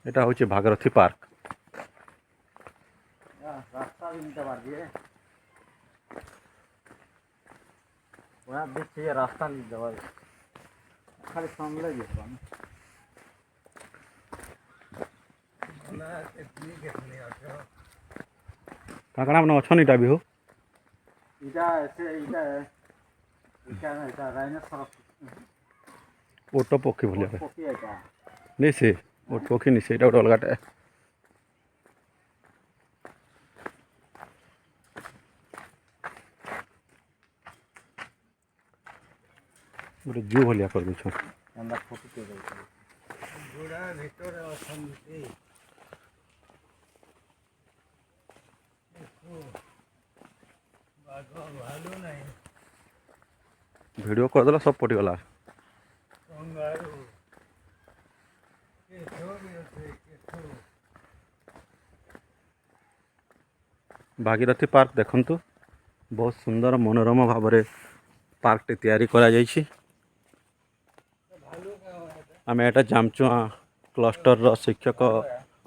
এটা হচ্ছে ভাগীরথী পার্ক। রাস্তা भी নিতে পারবি ওরা দেখছি রাস্তা নিতে পারবি খালি সামলে যেতে পারবি কাকড়া মানে অছনি টা বিহু এটা এসে এটা রাইনোসরস ওট পক্ষী ভলিয়া পক্ষী এটা নেই সে ওট পক্ষী নি সেটা গোটে অলগাটা গোটে ଜୁ ଭଳିଆ କରିଦେଇଛ। আমরা ফটো তুলে ঘোড়া ভিতরে অଛନ୍ତି বাঘ ভালো নাই ଭିଡ଼ିଓ କରିଦେଲା ସବୁ ପଟିଗଲା। କଙ୍ଗାରୁ କେଠୁ ବି ଅଛି କେଠୁ ଭାଗୀରଥୀ ପାର୍କ ଦେଖନ୍ତୁ ବହୁତ ସୁନ୍ଦର ମନୋରମ ଭାବରେ ପାର୍କଟି ତିଆରି କରାଯାଇଛି। ଆମେ ଏଟା ଜାମଚୁଆ କ୍ଲଷ୍ଟରର ଶିକ୍ଷକ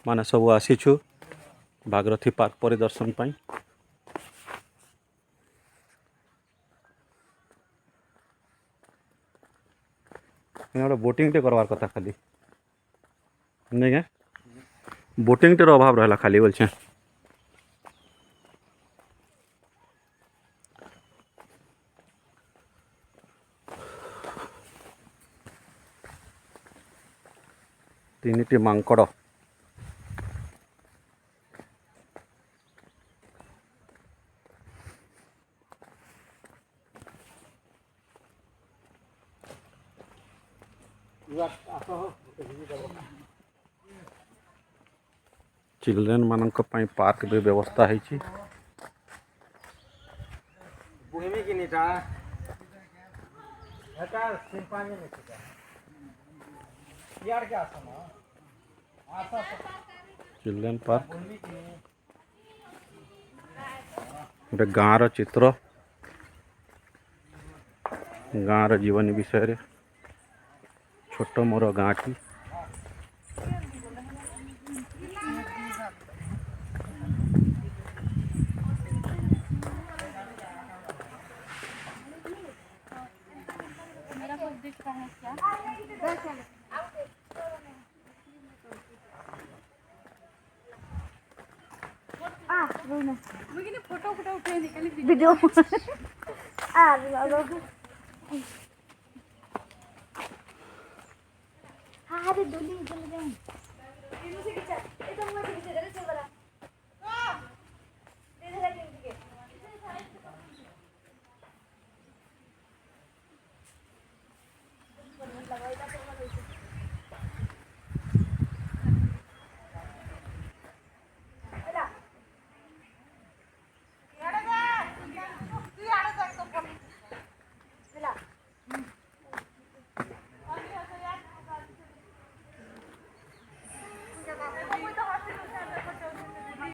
ମାନେ ସବୁ ଆସିଛୁ ଭାଗୀରଥୀ ପାର୍କ ପରିଦର୍ଶନ ପାଇଁ। ଗୋଟେ ବୋଟିଂଟେ କରବାର୍ କଥା ଖାଲି ନାଇଁ କେଁ ବୋଟିଂଟିର ଅଭାବ ରହିଲା ଖାଲି ବୋଲଛେଁ। ତିନିଟି ମାଙ୍କଡ଼ ଚିଲଡ୍ରେନ୍ ମାନଙ୍କ ପାଇଁ ପାର୍କ ବି ବ୍ୟବସ୍ଥା ହେଇଛି। বুঝবি কিনিটা এটা শিম্পাঞ্জি নিচিটা ইয়ার কে আসো না আসো ଚିଲଡ୍ରେନ୍ ପାର୍କ বুঝবি কিনি ଗୋଟେ ଗାଁର ଚିତ୍ର ଗାଁର ଜୀବନୀ ବିଷୟରେ ଛୋଟ ମୋର ଗାଁଟି मेरा कुछ दिख रहा है क्या? फोटो उठे निकाली वीडियो अरे